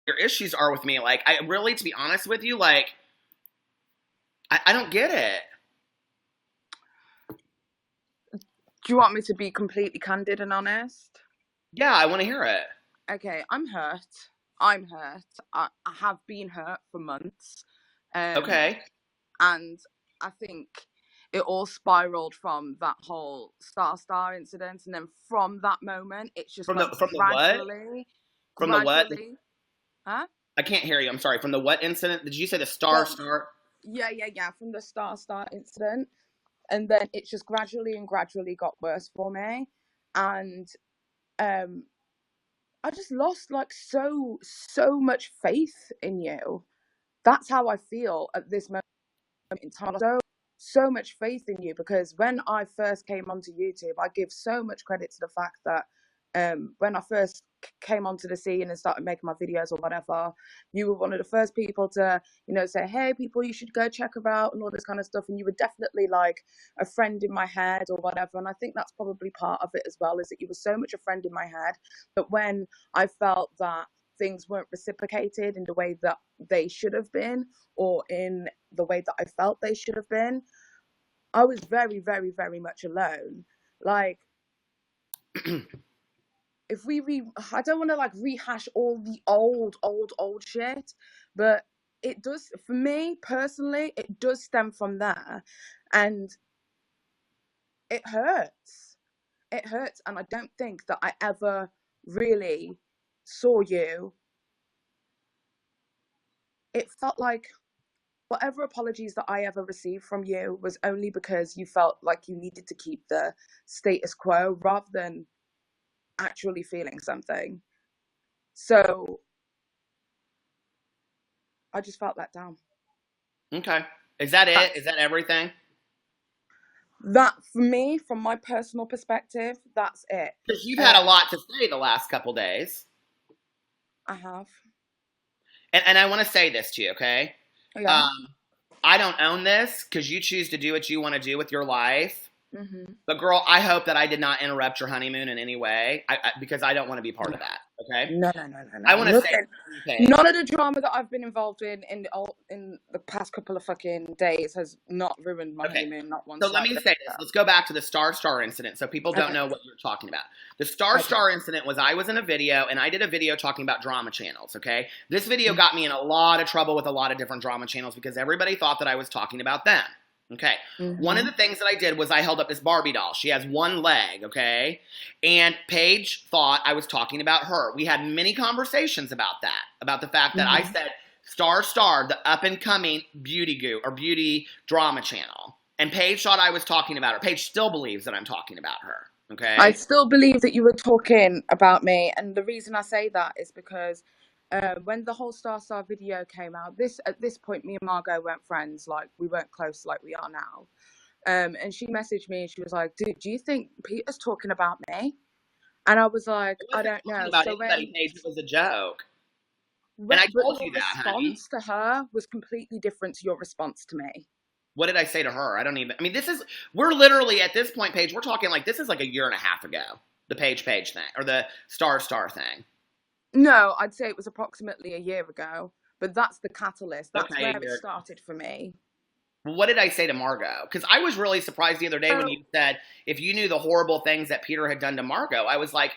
your issues are with me. Like, I really, to be honest with you, like, I don't get it. Do you want me to be completely candid and honest? Yeah, I want to hear it. Okay, I'm hurt. I'm hurt. I have been hurt for months. Okay. And I think it all spiraled from that whole Star incident. And then from that moment, it's just like From the what? From the what? gradually, huh? I can't hear you. I'm sorry. From the what incident? Did you say the From, star? yeah, from the Star incident. And then it just gradually and gradually got worse for me. And um, I just lost like so much faith in you. That's how I feel at this moment in time. So much faith in you, because when I first came onto YouTube, I give so much credit to the fact that when I first came onto the scene and started making my videos or whatever, you were one of the first people to, you know, say, hey, people, you should go check her out and all this kind of stuff. And you were definitely like a friend in my head or whatever. And I think that's probably part of it as well, is that you were so much a friend in my head. But when I felt that things weren't reciprocated in the way that they should have been, or in the way that I felt they should have been, I was very, very, very much alone. Like, if I don't want to like rehash all the old shit, but it does, for me personally, it does stem from there. And it hurts. It hurts. And I don't think that I ever really saw you. It felt like whatever apologies that I ever received from you was only because you felt like you needed to keep the status quo rather than actually feeling something. So I just felt let down. Okay. Is that it? That's, Is that everything? that for me, from my personal perspective, that's it. Because you've had a lot to say the last couple days. I have. And I want to say this to you, okay? Yeah. I don't own this because you choose to do what you want to do with your life. Mm-hmm. But girl, I hope that I did not interrupt your honeymoon in any way, because I don't want to be part of that. Okay? No. I want to say, okay, none of the drama that I've been involved in the past couple of fucking days has not ruined my honeymoon, not once. So let me say this. Let's go back to the Star incident so people don't know what you're talking about. The Star incident was, I was in a video, and I did a video talking about drama channels, okay? This video got me in a lot of trouble with a lot of different drama channels because everybody thought that I was talking about them. Okay. Mm-hmm. One of the things that I did was I held up this Barbie doll. She has one leg, okay? And Paige thought I was talking about her. We had many conversations about that, about the fact that I said Star, the up-and-coming beauty drama channel. And Paige thought I was talking about her. Paige still believes that I'm talking about her, okay? I still believe that you were talking about me. And the reason I say that is because when the whole Star video came out, at this point, me and Margot weren't friends. Like, we weren't close like we are now. And she messaged me and she was like, dude, do you think Peter's talking about me? And I was like, I don't know. So Paige, it was a joke. And I told you that, honey. Response to her was completely different to your response to me. What did I say to her? I mean, we're literally at this point, Paige, we're talking like, this is like a year and a half ago, the Paige thing, or the Star thing. No, I'd say it was approximately a year ago, but that's the catalyst. That's where it started for me. Well, what did I say to Margot? Because I was really surprised the other day when you said, if you knew the horrible things that Peter had done to Margot, I was like,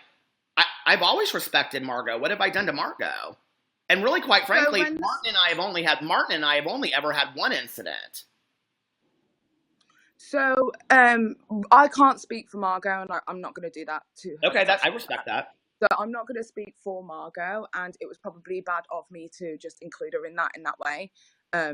I've always respected Margot. What have I done to Margot? And really, quite frankly, Martin and I have only ever had one incident. So, I can't speak for Margot, and I'm not going to do that to her. Okay, I respect that. So I'm not going to speak for Margot, and it was probably bad of me to just include her in that way.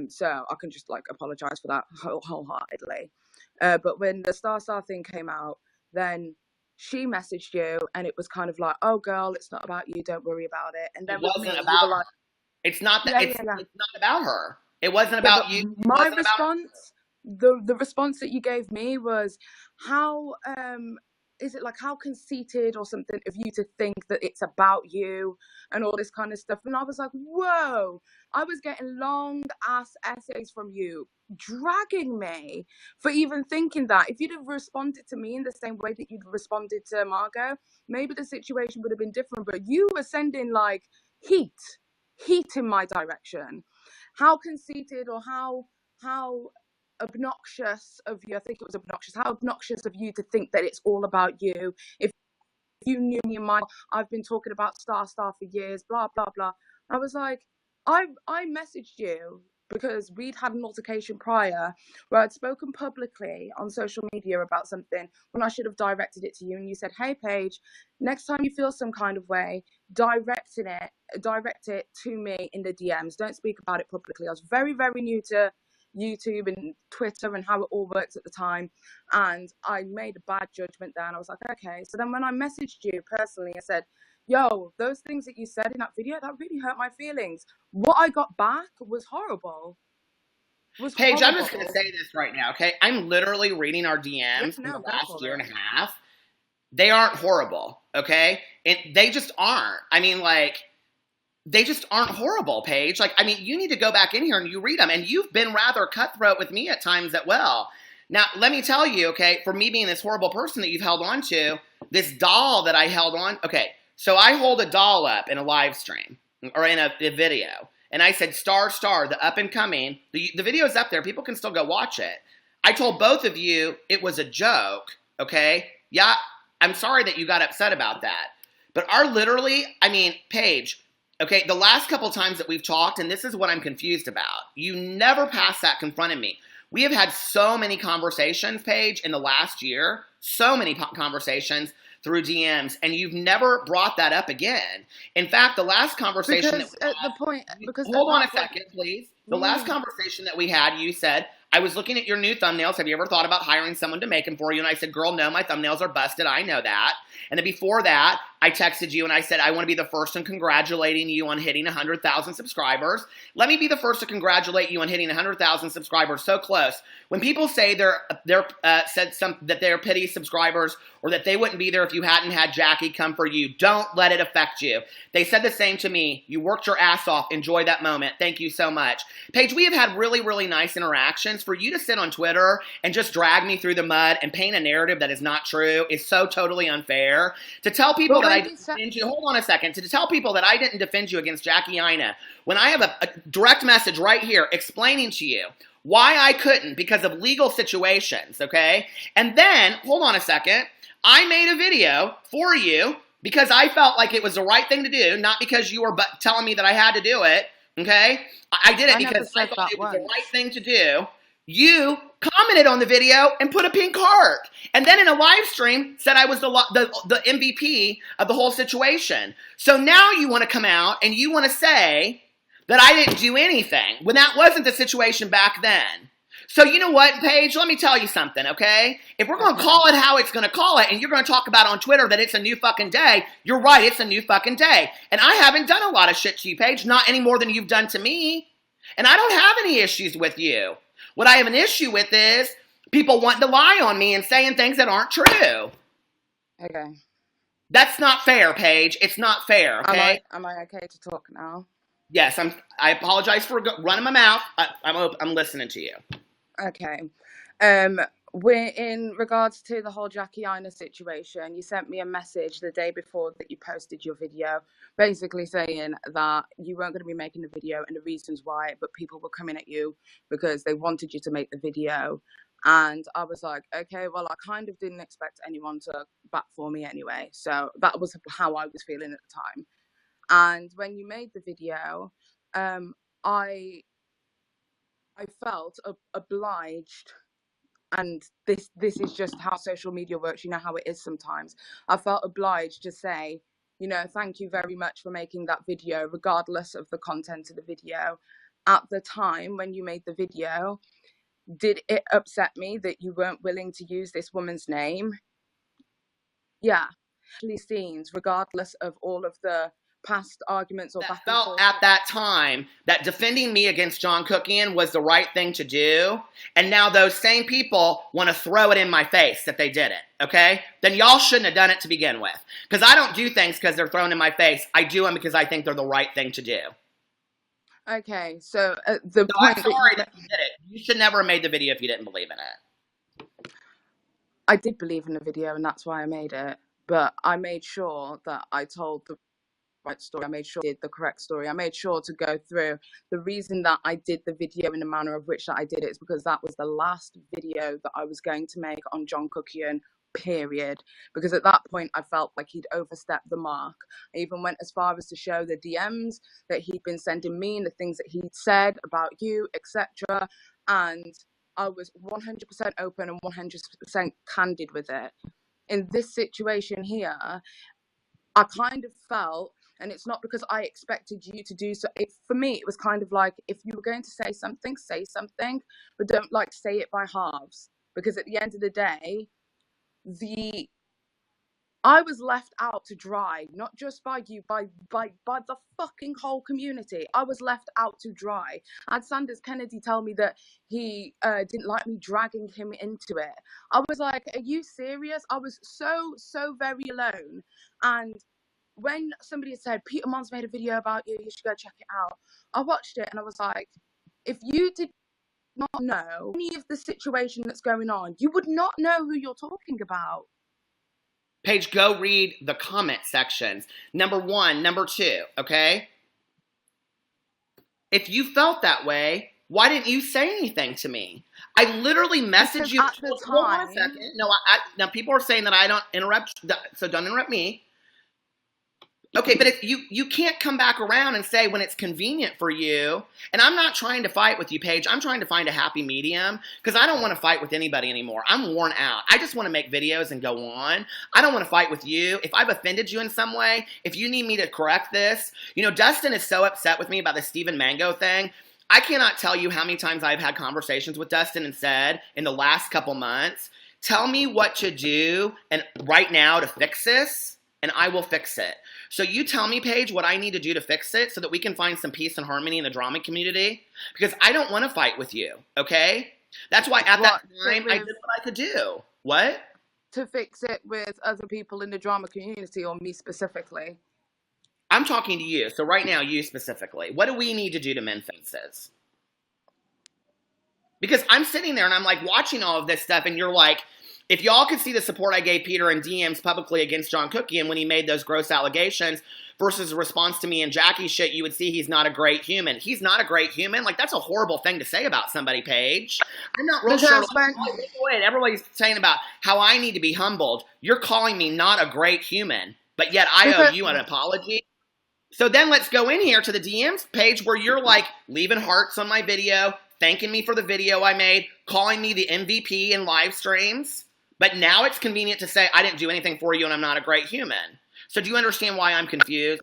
So I can just like apologize for that wholeheartedly. But when the Star thing came out, then she messaged you, and it was kind of like, "Oh, girl, it's not about you. Don't worry about it." And then it wasn't about her. It's not that. It's not about her. It wasn't about you. My response, the response that you gave me was, how is it like, how conceited or something of you to think that it's about you and all this kind of stuff. And I was like, whoa, I was getting long ass essays from you dragging me for even thinking that. If you'd have responded to me in the same way that you'd responded to Margot, maybe the situation would have been different. But you were sending like heat heat in my direction. How conceited or how obnoxious of you, I think it was obnoxious, how obnoxious of you to think that it's all about you. If you knew me in my, I've been talking about Star for years, blah, blah, blah. I was like, I messaged you because we'd had an altercation prior where I'd spoken publicly on social media about something when I should have directed it to you. And you said, hey, Paige, next time you feel some kind of way, direct it to me in the DMs. Don't speak about it publicly. I was very, very new to YouTube and Twitter and how it all works at the time, and I made a bad judgment there, and I was like, okay. So then when I messaged you personally, I said, yo, those things that you said in that video, that really hurt my feelings. What I got back was horrible. Paige, I'm just going to say this right now, okay? I'm literally reading our DMs from the last year and a half. They aren't horrible, okay? And they just aren't. I mean, like, they just aren't horrible, Paige. Like, I mean, you need to go back in here and you read them. And you've been rather cutthroat with me at times as well. Now, let me tell you, okay, for me being this horrible person that you've held on to, this doll that I held on, okay, so I hold a doll up in a live stream or in a video. And I said, Star, the up and coming. The video's up there. People can still go watch it. I told both of you it was a joke, okay? Yeah, I'm sorry that you got upset about that. But I mean, Paige, okay, the last couple times that we've talked, and this is what I'm confused about, you never past that confronted me. We have had so many conversations, Paige, in the last year, so many conversations through DMs, and you've never brought that up again. In fact, the last conversation hold on a second, please. The last conversation that we had, you said, I was looking at your new thumbnails. Have you ever thought about hiring someone to make them for you? And I said, girl, no, my thumbnails are busted. I know that. And then before that, I texted you and I said, I want to be the first in congratulating you on hitting 100,000 subscribers. Let me be the first to congratulate you on hitting 100,000 subscribers. So close. When people say that they're pity subscribers or that they wouldn't be there if you hadn't had Jackie come for you, don't let it affect you. They said the same to me. You worked your ass off. Enjoy that moment. Thank you so much. Paige, we have had really, really nice interactions. For you to sit on Twitter and just drag me through the mud and paint a narrative that is not true is so totally unfair. To tell people that I didn't defend you, hold on a second, to tell people that I didn't defend you against Jackie Aina, when I have a direct message right here explaining to you why I couldn't because of legal situations, okay? And then, hold on a second, I made a video for you because I felt like it was the right thing to do, not because you were telling me that I had to do it, okay? I did it because I thought it was the right thing to do. You commented on the video and put a pink heart. And then in a live stream said I was the MVP of the whole situation. So now you want to come out and you want to say that I didn't do anything when that wasn't the situation back then. So you know what, Paige? Let me tell you something, okay? If we're going to call it how it's going to call it and you're going to talk about on Twitter that it's a new fucking day, you're right, it's a new fucking day. And I haven't done a lot of shit to you, Paige, not any more than you've done to me. And I don't have any issues with you. What I have an issue with is people wanting to lie on me and saying things that aren't true. Okay. That's not fair, Paige. It's not fair, okay? Am I okay to talk now? Yes, I apologize for running my mouth. I'm listening to you. Okay. We're in regards to the whole Jackie Aina situation. You sent me a message the day before that you posted your video, basically saying that you weren't going to be making the video and the reasons why, but people were coming at you because they wanted you to make the video. And I was like, okay, well, I kind of didn't expect anyone to back for me anyway. So that was how I was feeling at the time. And when you made the video, I felt obliged. And this is just how social media works. You know how it is sometimes. I felt obliged to say, you know, thank you very much for making that video, regardless of the content of the video. At the time when you made the video, did it upset me that you weren't willing to use this woman's name? Yeah. Scenes, regardless of all of the past arguments or that felt at that time that defending me against John Cookian was the right thing to do, and now those same people want to throw it in my face that they did it, okay? Then y'all shouldn't have done it to begin with. Because I don't do things because they're thrown in my face. I do them because I think they're the right thing to do. Okay, so I'm sorry that you did it. You should never have made the video if you didn't believe in it. I did believe in the video, and that's why I made it. But I made sure that I told the right story. I made sure I did the correct story. I made sure to go through the reason that I did the video in the manner of which that I did it is because that was the last video that I was going to make on John Cookian, period. Because at that point I felt like he'd overstepped the mark. I even went as far as to show the DMs that he'd been sending me and the things that he'd said about you, etc. And I was 100% open and 100% candid with it. In this situation here, I kind of felt, and it's not because I expected you to do so. For me, it was kind of like, if you were going to say something, but don't like say it by halves. Because at the end of the day, I was left out to dry, not just by you, by the fucking whole community. I was left out to dry. I had Sanders Kennedy tell me that he didn't like me dragging him into it. I was like, are you serious? I was so very alone. And when somebody said, Peter Monn's made a video about you, you should go check it out, I watched it and I was like, if you did not know any of the situation that's going on, you would not know who you're talking about. Paige, go read the comment sections. Number 1, number 2, okay? If you felt that way, why didn't you say anything to me? I literally messaged you. At the Hold on a time. second. No, now people are saying that I don't interrupt, so don't interrupt me. Okay, but if you can't come back around and say when it's convenient for you, and I'm not trying to fight with you, Paige. I'm trying to find a happy medium because I don't want to fight with anybody anymore. I'm worn out. I just want to make videos and go on. I don't want to fight with you. If I've offended you in some way, if you need me to correct this, you know, Dustin is so upset with me about the Stephen Mango thing. I cannot tell you how many times I've had conversations with Dustin and said in the last couple months, tell me what to do and right now to fix this, and I will fix it. So you tell me, Paige, what I need to do to fix it so that we can find some peace and harmony in the drama community. Because I don't want to fight with you, okay? That's why at that time I did what I could do. What? To fix it with other people in the drama community or me specifically? I'm talking to you. So right now, you specifically. What do we need to do to mend fences? Because I'm sitting there and I'm like watching all of this stuff and you're like, if y'all could see the support I gave Peter in DMs publicly against John Cookian when he made those gross allegations versus a response to me and Jackie's shit, you would see he's not a great human. He's not a great human? Like, that's a horrible thing to say about somebody, Paige. I'm not real sure. Everybody's saying about how I need to be humbled. You're calling me not a great human, but yet I owe you an apology. So then let's go in here to the DMs page where you're like leaving hearts on my video, thanking me for the video I made, calling me the MVP in live streams. But now it's convenient to say, I didn't do anything for you and I'm not a great human. So do you understand why I'm confused?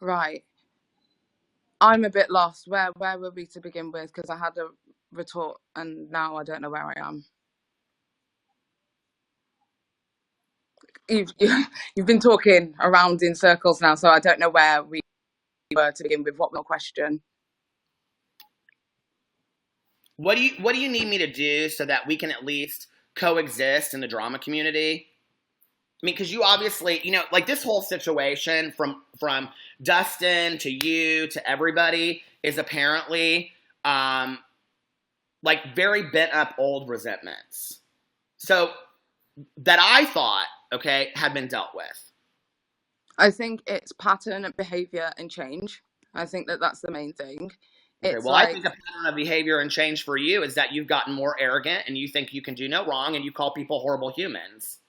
Right. I'm a bit lost. Where were we to begin with? Because I had a retort and now I don't know where I am. You've been talking around in circles now, so I don't know where we were to begin with. What was your question? What do you need me to do so that we can at least coexist in the drama community? I mean, because you obviously, you know, like this whole situation from Dustin to you to everybody is apparently like very bent up old resentments. So that I thought, okay, had been dealt with. I think it's pattern of behavior and change. I think that's the main thing. Okay, well, I think a pattern of behavior and change for you is that you've gotten more arrogant and you think you can do no wrong and you call people horrible humans.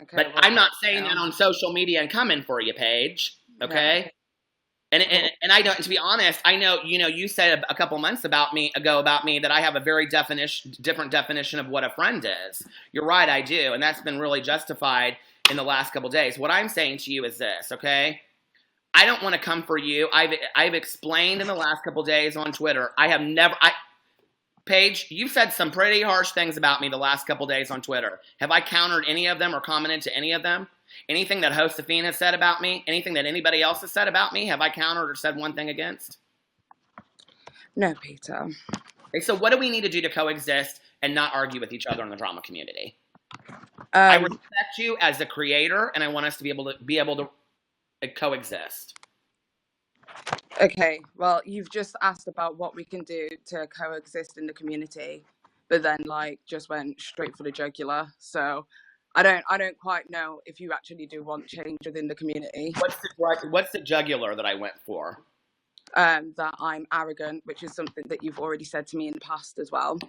Okay, but well, I'm not saying that on social media and coming for you, Paige. Okay? And I don't, to be honest, I know, you know, you said a couple months ago about me that I have a very different definition of what a friend is. You're right, I do. And that's been really justified in the last couple days. What I'm saying to you is this, okay? I don't want to come for you. I've explained in the last couple days on Twitter. Paige, you've said some pretty harsh things about me the last couple days on Twitter. Have I countered any of them or commented to any of them? Anything that Josephine has said about me? Anything that anybody else has said about me? Have I countered or said one thing against? No, Peter. Okay, so what do we need to do to coexist and not argue with each other in the drama community? I respect you as the creator, and I want us to be able to coexist. Okay, well, you've just asked about what we can do to coexist in the community, but then like just went straight for the jugular. So I don't quite know if you actually do want change within the community. What's the jugular that I went for? That I'm arrogant, which is something that you've already said to me in the past as well.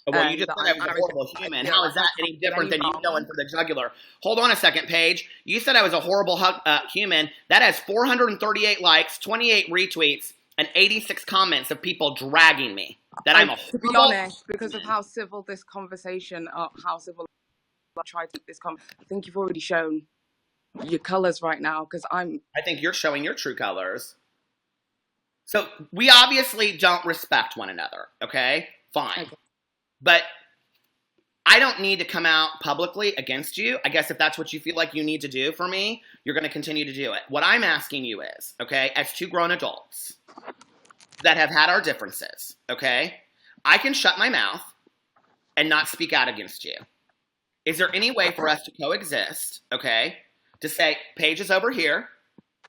Well, you just said I was a horrible human. How is that any different than you going for the jugular? Hold on a second, Paige. You said I was a horrible human. That has 438 likes, 28 retweets, and 86 comments of people dragging me. That I'm a horrible... To be honest, because of how civil this conversation, how civil I tried to this I think you've already shown your colours right now, because I think you're showing your true colours. So we obviously don't respect one another, okay? Fine. Okay. But I don't need to come out publicly against you. I guess if that's what you feel like you need to do for me, you're going to continue to do it. What I'm asking you is, okay, as two grown adults that have had our differences, okay, I can shut my mouth and not speak out against you. Is there any way for us to coexist, okay, to say, Paige is over here?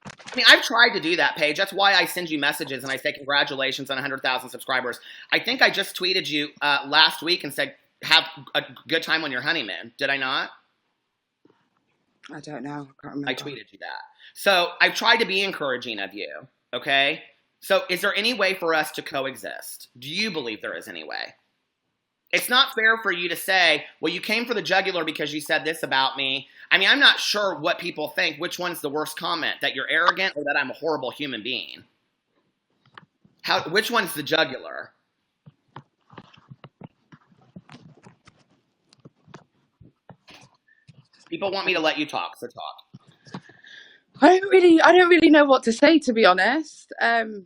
I mean, I've tried to do that, Paige. That's why I send you messages and I say congratulations on 100,000 subscribers. I think I just tweeted you last week and said, have a good time on your honeymoon. Did I not? I don't know. I can't remember. I tweeted you that. So I've tried to be encouraging of you, okay? So is there any way for us to coexist? Do you believe there is any way? It's not fair for you to say, well, you came for the jugular because you said this about me. I mean, I'm not sure what people think. Which one's the worst comment? That you're arrogant or that I'm a horrible human being? Which one's the jugular? People want me to let you talk, so talk. I don't really know what to say, to be honest. To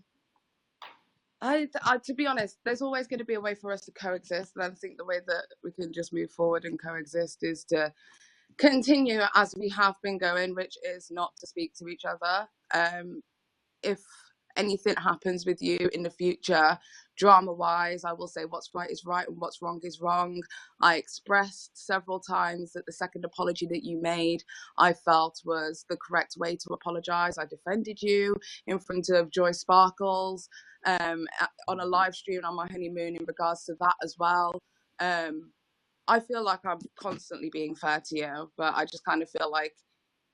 be honest, there's always going to be a way for us to coexist, and I think the way that we can just move forward and coexist is to continue as we have been going, which is not to speak to each other. If anything happens with you in the future, drama-wise, I will say what's right is right and what's wrong is wrong. I expressed several times that the second apology that you made, I felt was the correct way to apologise. I defended you in front of Joy Sparkles on a live stream on my honeymoon in regards to that as well. I feel like I'm constantly being fair to you, but I just kind of feel like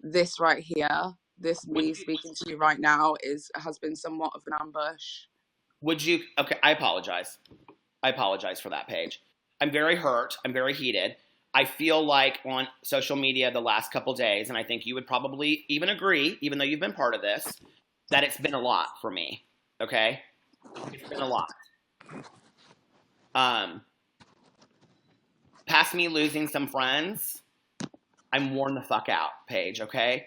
this right here, this me speaking to you right now has been somewhat of an ambush. Would you, okay, I apologize. I apologize for that, Paige. I'm very hurt. I'm very heated. I feel like on social media the last couple days, and I think you would probably even agree, even though you've been part of this, that it's been a lot for me, okay? It's been a lot. Past me losing some friends, I'm worn the fuck out, Paige, okay?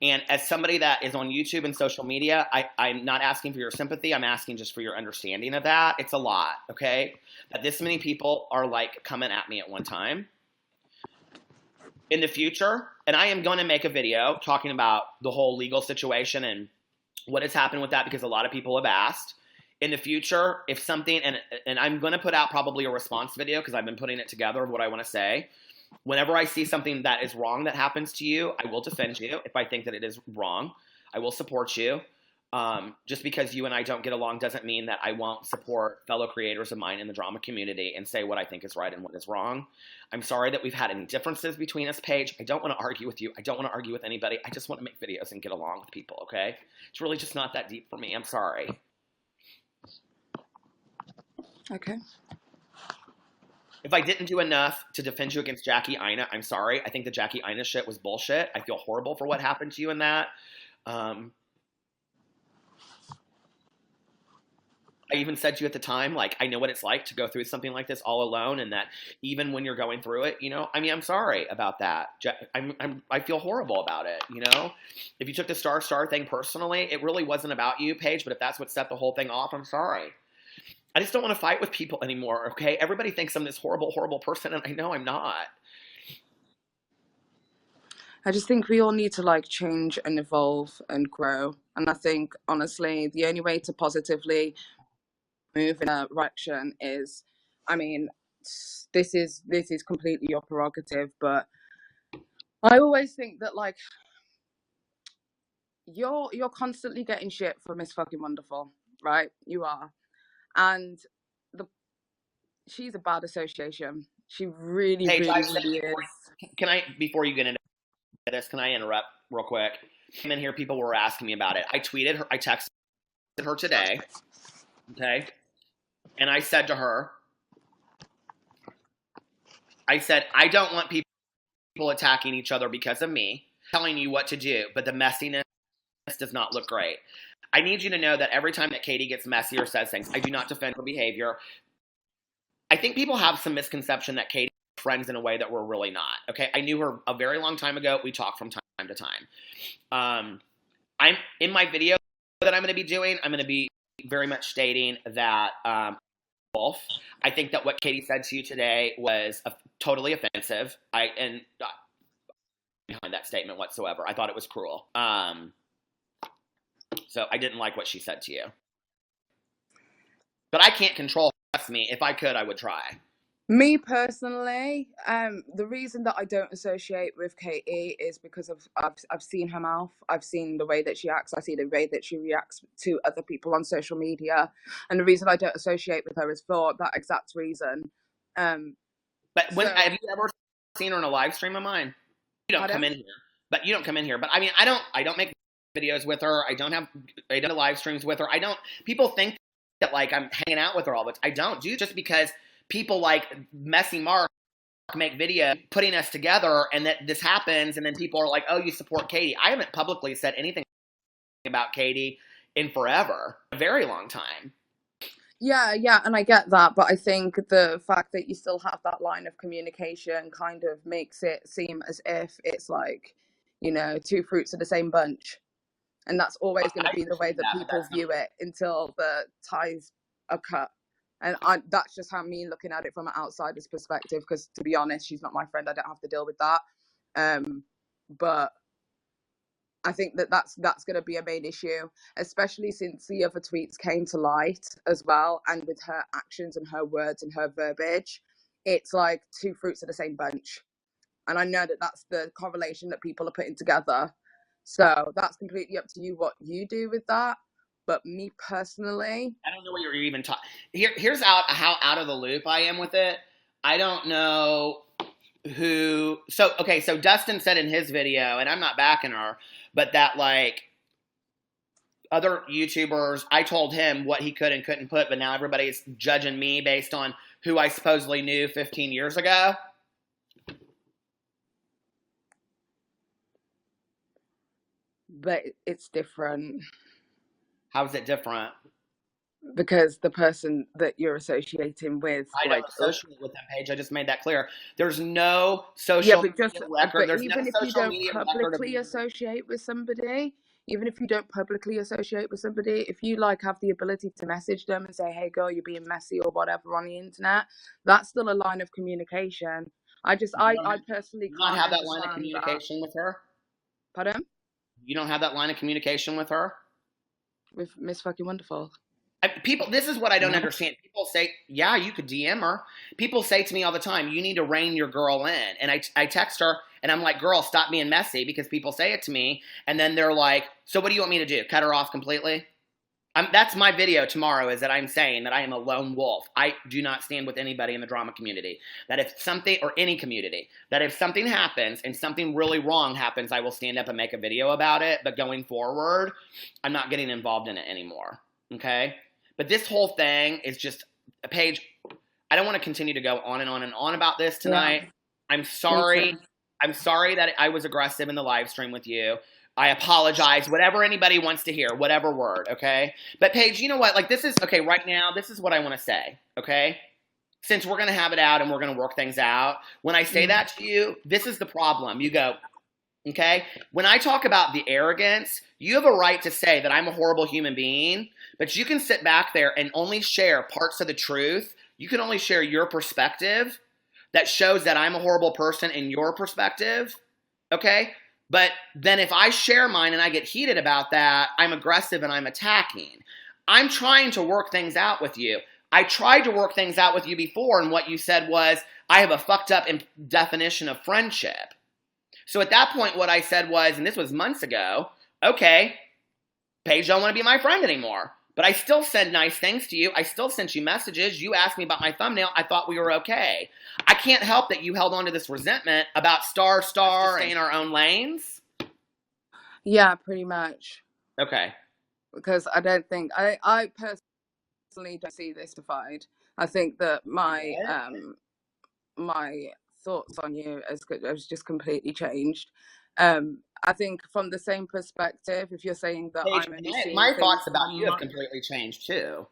And as somebody that is on YouTube and social media, I'm not asking for your sympathy. I'm asking just for your understanding of that. It's a lot, okay? That this many people are like coming at me at one time. In the future, and I am going to make a video talking about the whole legal situation and what has happened with that because a lot of people have asked. In the future, if something, and I'm going to put out probably a response video because I've been putting it together of what I want to say. Whenever I see something that is wrong that happens to you, I will defend you. If I think that it is wrong, I will support you. Just because you and I don't get along doesn't mean that I won't support fellow creators of mine in the drama community and say what I think is right and what is wrong. I'm sorry that we've had any differences between us, Paige. I don't want to argue with you. I don't want to argue with anybody. I just want to make videos and get along with people, okay? It's really just not that deep for me. I'm sorry. Okay. If I didn't do enough to defend you against Jackie Aina, I'm sorry. I think the Jackie Aina shit was bullshit. I feel horrible for what happened to you in that. I even said to you at the time, like, I know what it's like to go through something like this all alone, and that even when you're going through it, you know, I mean, I'm sorry about that. I feel horrible about it, you know? If you took the star thing personally, it really wasn't about you, Paige, but if that's what set the whole thing off, I'm sorry. I just don't want to fight with people anymore, okay? Everybody thinks I'm this horrible, horrible person, and I know I'm not. I just think we all need to, like, change and evolve and grow. And I think, honestly, the only way to positively move in a direction is, I mean, this is completely your prerogative, but I always think that, like, you're constantly getting shit from Miss Fucking Wonderful, right? You are. And she's a bad association. She really, Paige, really, I said really is. before you get into this, can I interrupt real quick? Came in here, people were asking me about it. I tweeted her, I texted her today, okay? And I said to her, I said, I don't want people attacking each other because of me, telling you what to do, but the messiness does not look great. I need you to know that every time that Katie gets messy or says things, I do not defend her behavior. I think people have some misconception that Katie is friends in a way that we're really not, okay? I knew her a very long time ago. We talk from time to time. I'm in my video that I'm going to be doing, I'm going to be very much stating that Wolf. I think that what Katie said to you today was totally offensive. And behind that statement whatsoever. I thought it was cruel. So I didn't like what she said to you. But I can't control her. Trust me. If I could, I would try. Me personally, the reason that I don't associate with Katie is because I've seen her mouth. I've seen the way that she acts. I see the way that she reacts to other people on social media. And the reason I don't associate with her is for that exact reason. But have you ever seen her in a live stream of mine? You don't come in here. But you don't come in here. But I mean, I don't make videos with her. I don't live streams with her. People think that like I'm hanging out with her all the time. I don't do just because people like Messy Mark make videos putting us together and that this happens and then people are like, oh, you support Katie. I haven't publicly said anything about Katie in forever, a very long time. Yeah, and I get that, but I think the fact that you still have that line of communication kind of makes it seem as if it's like, you know, two fruits of the same bunch. And that's always going to be the way that people view it until the ties are cut. And that's just how me looking at it from an outsider's perspective, because to be honest, she's not my friend. I don't have to deal with that. But I think that's going to be a main issue, especially since the other tweets came to light as well. And with her actions and her words and her verbiage, it's like two fruits of the same bunch. And I know that that's the correlation that people are putting together. So that's completely up to you what you do with that. But me personally, I don't know what you're even talking. Here's how out of the loop I am with it. I don't know who. So Dustin said in his video, and I'm not backing her, but that like other YouTubers, I told him what he could and couldn't put, but now everybody's judging me based on who I supposedly knew 15 years ago. But it's different. How is it different? Because the person that you're associating with, I don't associate with them, Paige. I just made that clear. There's no social media record. There's even if you don't publicly associate with somebody, if you like have the ability to message them and say, hey girl, you're being messy or whatever on the internet, that's still a line of communication. I personally can't have that line of communication with her. Pardon? You don't have that line of communication with her? With Miss Fucking Wonderful. This is what I don't understand. People say, yeah, you could DM her. People say to me all the time, you need to rein your girl in. And I text her and I'm like, girl, stop being messy, because people say it to me. And then they're like, so what do you want me to do? Cut her off completely? That's my video tomorrow, is that I'm saying that I am a lone wolf. I do not stand with anybody in the drama community. That if something, or any community, that if something happens and something really wrong happens, I will stand up and make a video about it. But going forward, I'm not getting involved in it anymore. Okay? But this whole thing is just, Paige, I don't want to continue to go on and on and on about this tonight. Yeah. I'm sorry. I'm sorry that I was aggressive in the live stream with you. I apologize. Whatever anybody wants to hear, whatever word, okay? But Paige, you know what? Like, this is, okay, right now, this is what I want to say, okay? Since we're going to have it out and we're going to work things out, when I say that to you, this is the problem. You go, okay? When I talk about the arrogance, you have a right to say that I'm a horrible human being, but you can sit back there and only share parts of the truth. You can only share your perspective that shows that I'm a horrible person in your perspective, okay? But then if I share mine and I get heated about that, I'm aggressive and I'm attacking. I'm trying to work things out with you. I tried to work things out with you before, and what you said was, I have a fucked up definition of friendship. So at that point, what I said was, and this was months ago, okay, Paige don't want to be my friend anymore. But I still said nice things to you. I still sent you messages. You asked me about my thumbnail. I thought we were okay. I can't help that you held on to this resentment about Star and in our own lanes. Yeah, pretty much. Okay. Because I don't think I personally don't see this divided. I think that my thoughts on you has just completely changed. I think from the same perspective, if you're saying that Paige, I'm only seeing my things thoughts about from you have completely changed too.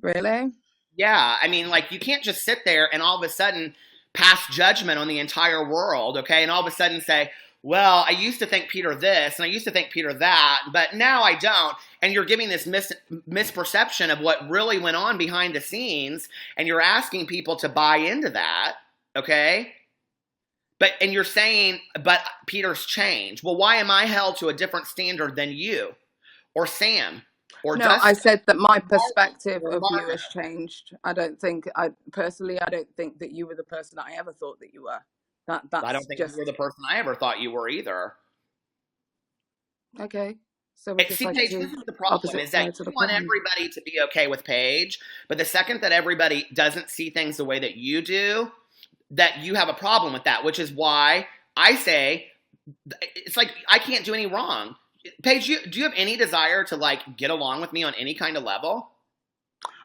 Really? Yeah, I mean, like, you can't just sit there and all of a sudden pass judgment on the entire world, okay? And all of a sudden say, well, I used to think Peter this, and I used to think Peter that, but now I don't. And you're giving this misperception of what really went on behind the scenes, and you're asking people to buy into that, okay? And you're saying, but Peter's changed. Well, why am I held to a different standard than you or Sam? Or no, Dustin? I said that my perspective of you has changed. I don't think I don't think that you were the person that I ever thought that you were. That's I don't think you were the person I ever thought you were either. Okay. So see, Paige, this is the problem, is that you want everybody to be okay with Paige, but the second that everybody doesn't see things the way that you do, that you have a problem with that, which is why I say, it's like, I can't do any wrong. Paige, do you have any desire to, like, get along with me on any kind of level?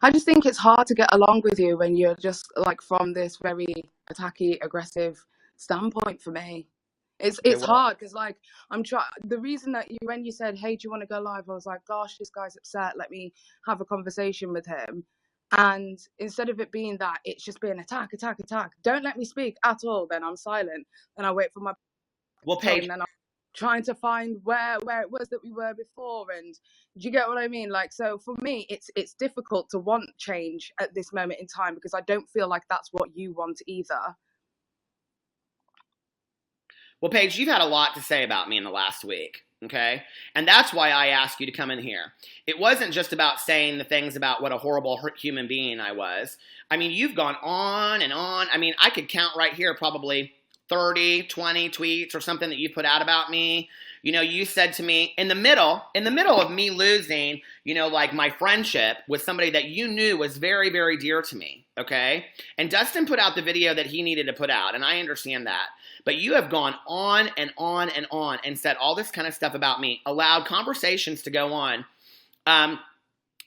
I just think it's hard to get along with you when you're just, like, from this very attacky, aggressive standpoint for me. It's hard because, like, the reason that when you said, hey, do you want to go live? I was like, gosh, this guy's upset. Let me have a conversation with him. And instead of it being that, it's just being attack. Don't let me speak at all. Then I'm silent and I wait for my. Well, Paige. And then I'm trying to find where it was that we were before. And do you get what I mean? Like, so for me, it's difficult to want change at this moment in time because I don't feel like that's what you want either. Well, Paige, you've had a lot to say about me in the last week, okay? And that's why I asked you to come in here. It wasn't just about saying the things about what a horrible human being I was. I mean, you've gone on and on. I mean, I could count right here probably 30, 20 tweets or something that you put out about me. You know, you said to me in the middle of me losing, you know, like my friendship with somebody that you knew was very, very dear to me, okay? And Dustin put out the video that he needed to put out, and I understand that. But you have gone on and on and on and said all this kind of stuff about me, allowed conversations to go on.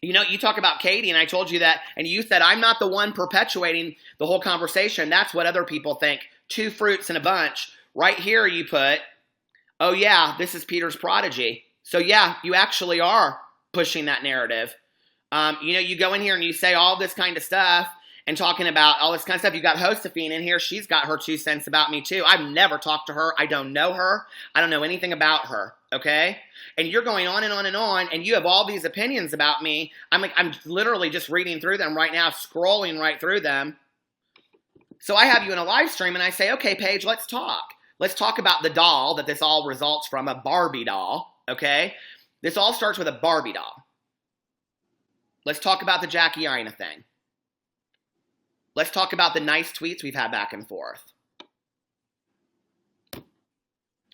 You know, you talk about Katie, and I told you that, and you said, I'm not the one perpetuating the whole conversation. That's what other people think. 2 fruits in a bunch. Right here you put, oh yeah, this is Peter's prodigy. So yeah, you actually are pushing that narrative. You know, you go in here and you say all this kind of stuff and talking about all this kind of stuff. You got Josephine in here. She's got her 2 cents about me too. I've never talked to her. I don't know her. I don't know anything about her. Okay? And you're going on and on and on, and you have all these opinions about me. I'm literally just reading through them right now, scrolling right through them. So I have you in a live stream, and I say, okay, Paige, let's talk. Let's talk about the doll that this all results from, a Barbie doll, okay? This all starts with a Barbie doll. Let's talk about the Jackie Aina thing. Let's talk about the nice tweets we've had back and forth.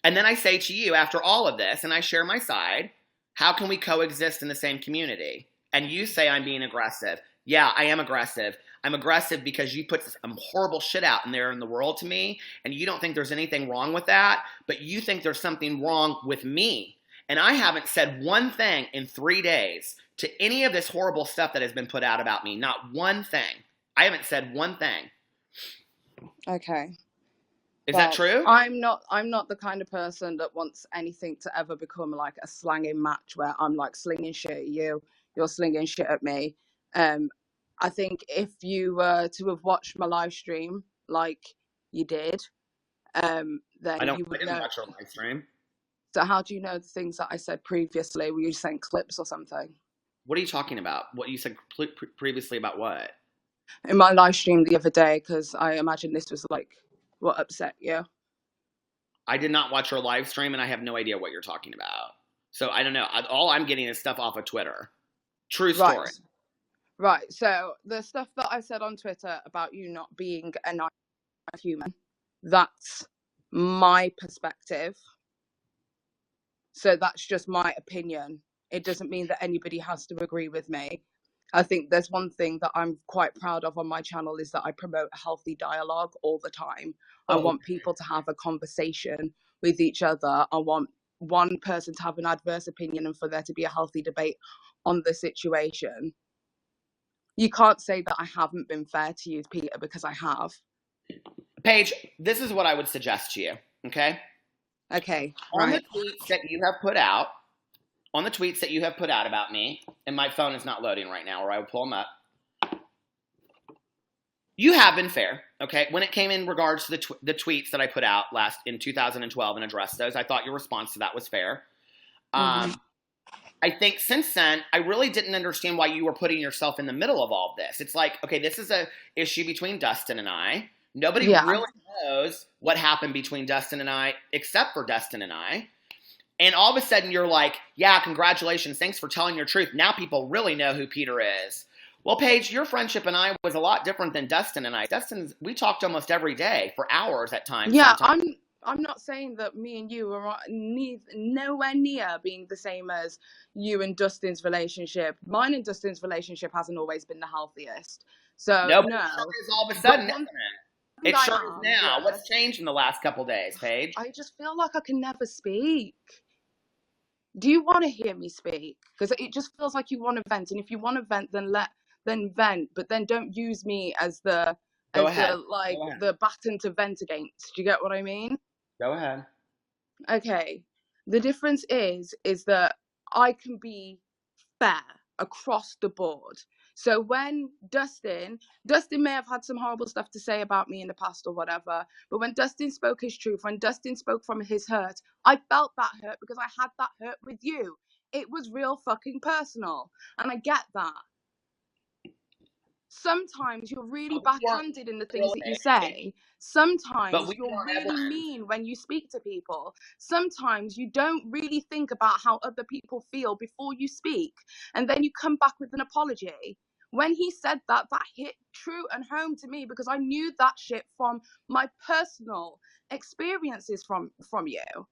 And then I say to you, after all of this, and I share my side, how can we coexist in the same community? And you say I'm being aggressive. Yeah, I am aggressive. I'm aggressive because you put some horrible shit out in there in the world to me, and you don't think there's anything wrong with that, but you think there's something wrong with me. And I haven't said one thing in 3 days to any of this horrible stuff that has been put out about me. Not one thing. I haven't said one thing. Okay. Is that true? I'm not the kind of person that wants anything to ever become like a slanging match where I'm like slinging shit at you, you're slinging shit at me. I think if you were to have watched my live stream like you did, then you would know. I didn't watch your live stream. So how do you know the things that I said previously? Were you saying clips or something? What are you talking about? What you said previously about what? In my live stream the other day, because I imagine this was like what upset you. I did not watch your live stream, and I have no idea what you're talking about. So I don't know. All I'm getting is stuff off of Twitter. True story. Right. So the stuff that I said on Twitter about you not being a nice human, that's my perspective. So that's just my opinion. It doesn't mean that anybody has to agree with me. I think there's one thing that I'm quite proud of on my channel is that I promote healthy dialogue all the time. I want people to have a conversation with each other. I want one person to have an adverse opinion and for there to be a healthy debate on the situation. You can't say that I haven't been fair to you, Peter, because I have. Paige, this is what I would suggest to you, okay? Okay, On right. the tweets that you have put out, about me, and my phone is not loading right now, or I would pull them up. You have been fair, okay? When it came in regards to the tweets that I put out last in 2012 and addressed those, I thought your response to that was fair. I think since then, I really didn't understand why you were putting yourself in the middle of all of this. It's like, okay, this is a issue between Dustin and I. Nobody really knows what happened between Dustin and I, except for Dustin and I. And all of a sudden, you're like, yeah, congratulations. Thanks for telling your truth. Now people really know who Peter is. Well, Paige, your friendship and I was a lot different than Dustin and I. We talked almost every day for hours at times. Yeah, sometimes. I'm not saying that me and you are nowhere near being the same as you and Dustin's relationship. Mine and Dustin's relationship hasn't always been the healthiest. So, no. It sure is all of a sudden, isn't it? It sure is now. Yeah. What's changed in the last couple of days, Paige? I just feel like I can never speak. Do you want to hear me speak? Because it just feels like you want to vent. And if you want to vent, then vent. But then don't use me as the baton to vent against. Do you get what I mean? Go ahead. Okay. The difference is that I can be fair across the board. So when Dustin may have had some horrible stuff to say about me in the past or whatever, but when Dustin spoke his truth, when Dustin spoke from his hurt, I felt that hurt because I had that hurt with you. It was real fucking personal. And I get that. Sometimes you're really backhanded in the things that you say. Sometimes you're really mean when you speak to people. Sometimes you don't really think about how other people feel before you speak. And then you come back with an apology. When he said that, that hit true and home to me because I knew that shit from my personal experiences from you.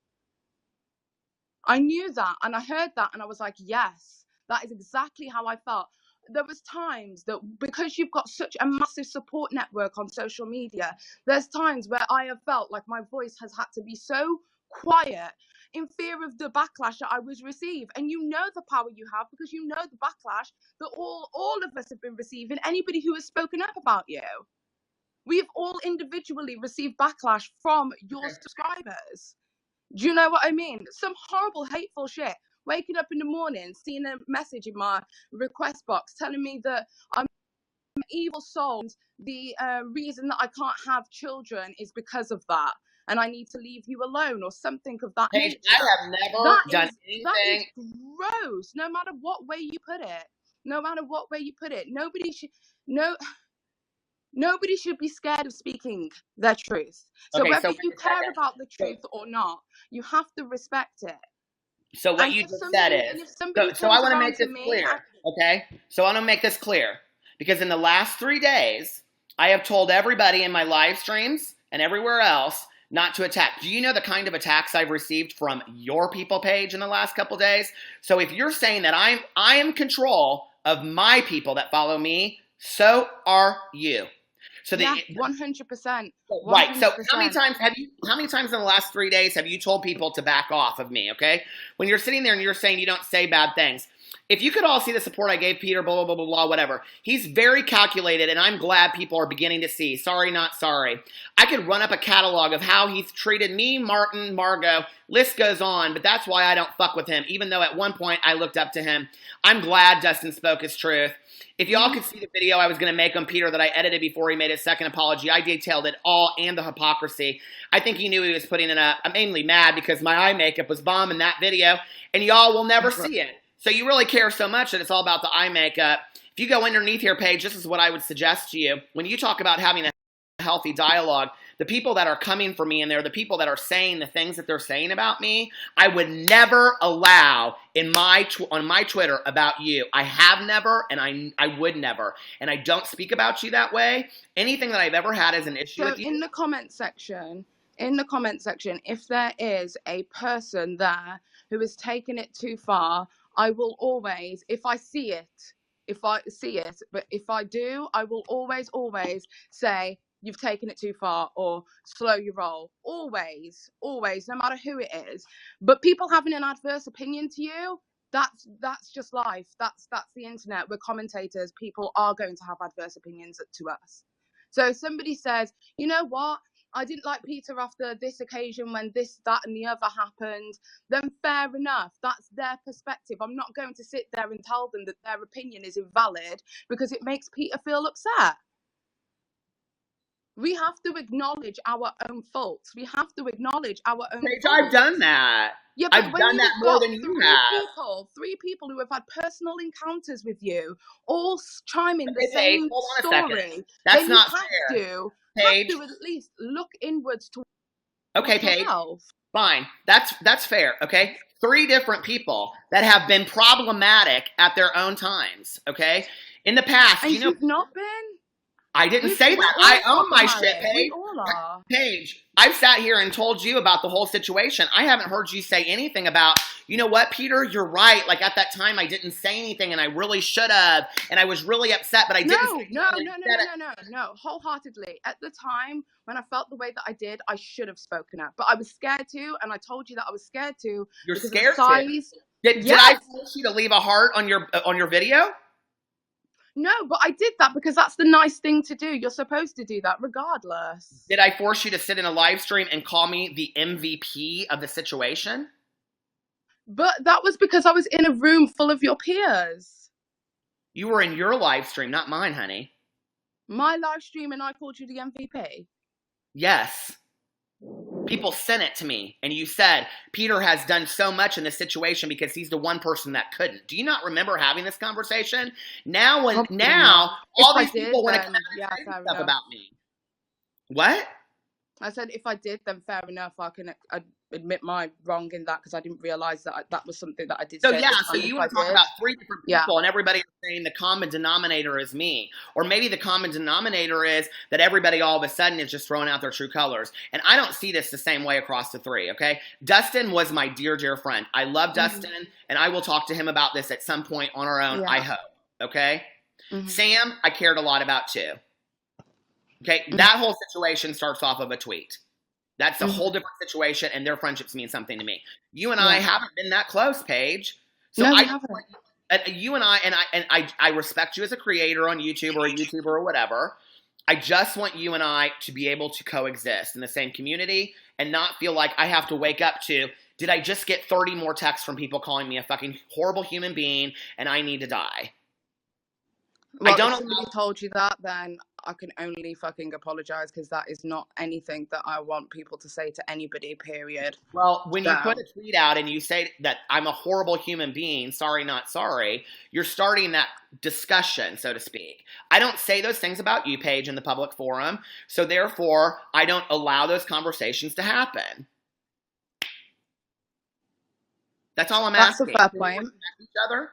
I knew that and I heard that and I was like, yes, that is exactly how I felt. There was times that because you've got such a massive support network on social media, there's times where I have felt like my voice has had to be so quiet in fear of the backlash that I was received. And you know the power you have because you know the backlash that all of us have been receiving, anybody who has spoken up about you. We've all individually received backlash from your subscribers. Do you know what I mean? Some horrible, hateful shit. Waking up in the morning, seeing a message in my request box telling me that I'm an evil soul. And the reason that I can't have children is because of that. And I need to leave you alone or something of that nature. I have never done anything. That is gross, no matter what way you put it. No matter what way you put it. Nobody should be scared of speaking their truth. So whether you care about the truth or not, you have to respect it. So what you just said is, so I want to make this clear, okay? So I want to make this clear because in the last 3 days, I have told everybody in my live streams and everywhere else not to attack. Do you know the kind of attacks I've received from your people page in the last couple days? So if you're saying that I am in control of my people that follow me, so are you. So yeah, 100%. Right. So how many times in the last 3 days have you told people to back off of me? Okay. When you're sitting there and you're saying you don't say bad things, if you could all see the support I gave Peter, blah, blah, blah, blah, blah, whatever. He's very calculated, and I'm glad people are beginning to see. Sorry, not sorry. I could run up a catalog of how he's treated me, Martin, Margot. List goes on, but that's why I don't fuck with him, even though at one point I looked up to him. I'm glad Dustin spoke his truth. If y'all could see the video I was going to make on Peter that I edited before he made his second apology, I detailed it all and the hypocrisy. I think he knew he was putting it up. I'm mainly mad because my eye makeup was bomb in that video, and y'all will never see it. So you really care so much that it's all about the eye makeup. If you go underneath here, Paige, this is what I would suggest to you. When you talk about having a healthy dialogue, the people that are coming for me and they're the people that are saying the things that they're saying about me, I would never allow on my Twitter about you. I have never, and I would never. And I don't speak about you that way. Anything that I've ever had as an issue with you. In the comment section, if there is a person there who has taken it too far, I will always, if I see it, but if I do, I will always say, you've taken it too far, or slow your roll. Always, no matter who it is. But people having an adverse opinion to you, that's just life. That's the internet. We're commentators. People are going to have adverse opinions to us. So if somebody says, you know what, I didn't like Peter after this occasion when this, that, and the other happened, then fair enough. That's their perspective. I'm not going to sit there and tell them that their opinion is invalid because it makes Peter feel upset. We have to acknowledge our own faults. We have to acknowledge our own Paige, faults. I've done that. Yeah, but I've when done that more than you have. three people who have had personal encounters with you, all chiming the Okay, Paige, same hold on a story, second. That's then not you fair. have to at least look inwards to Okay, Paige. yourself. Fine. That's fair, okay? 3 different people that have been problematic at their own times, okay? In the past, And you know, you've not been. I didn't say that. I own my shit, Paige. We all are. Paige, I've sat here and told you about the whole situation. I haven't heard you say anything about, you know what, Peter, you're right. Like, at that time, I didn't say anything, and I really should have, and I was really upset, but I didn't. No. Wholeheartedly. At the time, when I felt the way that I did, I should have spoken up. But I was scared to, and I told you that I was scared to. You're scared to? Did Yes. I force you to leave a heart on your video? No, but I did that because that's the nice thing to do. You're supposed to do that regardless. Did I force you to sit in a live stream and call me the MVP of the situation? But that was because I was in a room full of your peers. You were in your live stream, not mine, honey. My live stream, and I called you the MVP? Yes. People sent it to me, and you said, Peter has done so much in this situation because he's the one person that couldn't. Do you not remember having this conversation? Now, all these people want to come out and say stuff about me. What? I said, if I did, then fair enough. I'd admit my wrong in that because I didn't realize that that was something that I did. So yeah, so you want to talk about 3 different people, and everybody is saying the common denominator is me, or maybe the common denominator is that everybody all of a sudden is just throwing out their true colors. And I don't see this the same way across the 3. Okay, Dustin was my dear friend. I love Dustin, and I will talk to him about this at some point on our own. I hope. Okay, Sam, I cared a lot about too. Okay, that whole situation starts off of a tweet. That's a whole different situation, and their friendships mean something to me. You and I haven't been that close, Paige. So no, I haven't. You and I respect you as a creator on YouTube or a YouTuber or whatever. I just want you and I to be able to coexist in the same community and not feel like I have to wake up to, did I just get 30 more texts from people calling me a fucking horrible human being and I need to die? Well, if somebody told you that, then I can only fucking apologize because that is not anything that I want people to say to anybody, period. Well, when you put a tweet out and you say that I'm a horrible human being, sorry, not sorry, you're starting that discussion, so to speak. I don't say those things about you, Paige, in the public forum, so therefore I don't allow those conversations to happen. That's all I'm asking. That's a fair point. Each other?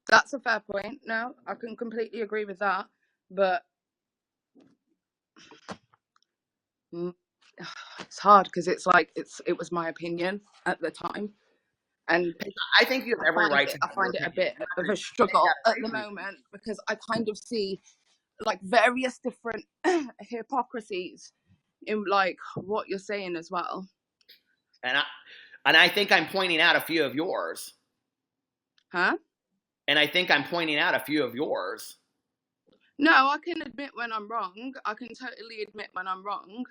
That's a fair point. No, I can completely agree with that. But it's hard because it's like it was my opinion at the time, and I think you have every right. I find it a bit of a struggle at the moment because I kind of see like various different hypocrisies in like what you're saying as well. And I think I'm pointing out a few of yours. Huh? And I think I'm pointing out a few of yours. No, I can admit when I'm wrong. I can totally admit when I'm wrong.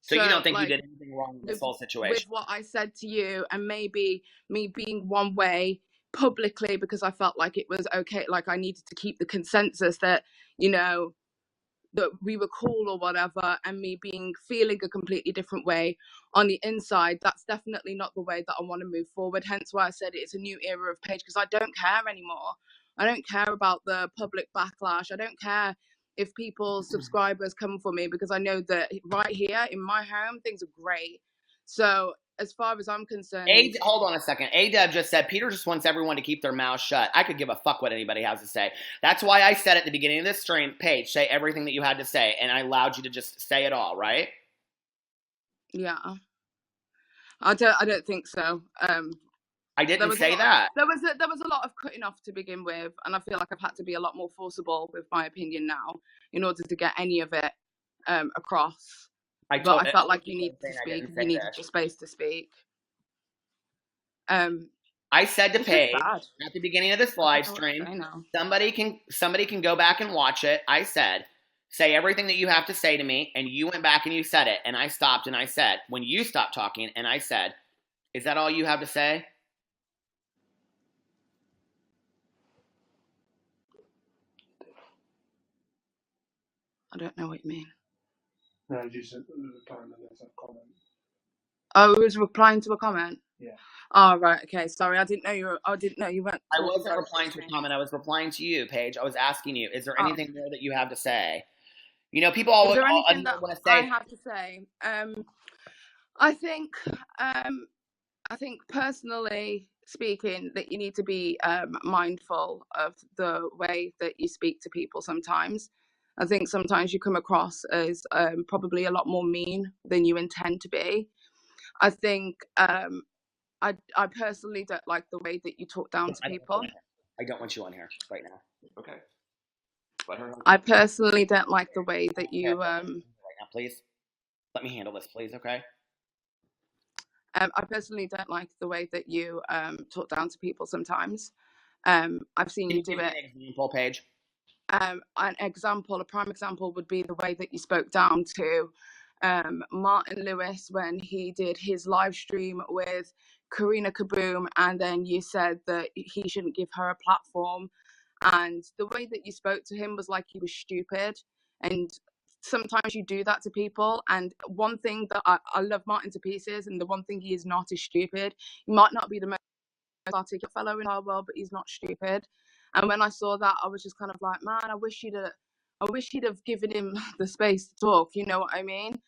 So you don't think you did anything wrong in this whole situation? With what I said to you, and maybe me being one way publicly because I felt like it was okay, like I needed to keep the consensus that, you know, that we were cool or whatever, and me feeling a completely different way on the inside, that's definitely not the way that I want to move forward. Hence why I said it's a new era of Paige, because I don't care anymore. I don't care about the public backlash. I don't care if people's subscribers come for me, because I know that right here in my home, things are great. So as far as I'm concerned... Hold on a second. A-Dub just said, Peter just wants everyone to keep their mouth shut. I could give a fuck what anybody has to say. That's why I said at the beginning of this stream, Paige, say everything that you had to say, and I allowed you to just say it all, right? Yeah. I don't think so. I didn't say that. There was a lot of cutting off to begin with, and I feel like I've had to be a lot more forcible with my opinion now in order to get any of it across. I felt like you needed to speak. You needed the space to speak. I said to Paige at the beginning of this live stream, somebody can go back and watch it. I said, say everything that you have to say to me, and you went back and you said it, and I stopped and I said, when you stopped talking, and I said, is that all you have to say? I don't know what you mean. No, you said replying to a comment. Oh, it was replying to a comment? Yeah. Oh, right. Okay. Sorry. I didn't know you went. I wasn't replying to a comment. I was replying to you, Paige. I was asking you, is there anything more that you have to say? You know, people always want to say. I have to say. I think personally speaking that you need to be mindful of the way that you speak to people sometimes. I think sometimes you come across as probably a lot more mean than you intend to be. I think I personally don't like the way that you talk down to people. I don't want you on here right now. Okay. I personally don't like the way that you right now, please. Let me handle this, please, okay? I personally don't like the way that you talk down to people sometimes. I've seen you do it. An example, Paige. A prime example would be the way that you spoke down to Martin Lewis when he did his live stream with Karina Kaboom, and then you said that he shouldn't give her a platform, and the way that you spoke to him was like he was stupid. And sometimes you do that to people, and one thing that I love Martin to pieces, and the one thing he is not is stupid. He might not be the most articulate fellow in our world, but he's not stupid. And when I saw that, I was just kind of like, man, I wish he'd have given him the space to talk. You know what I mean?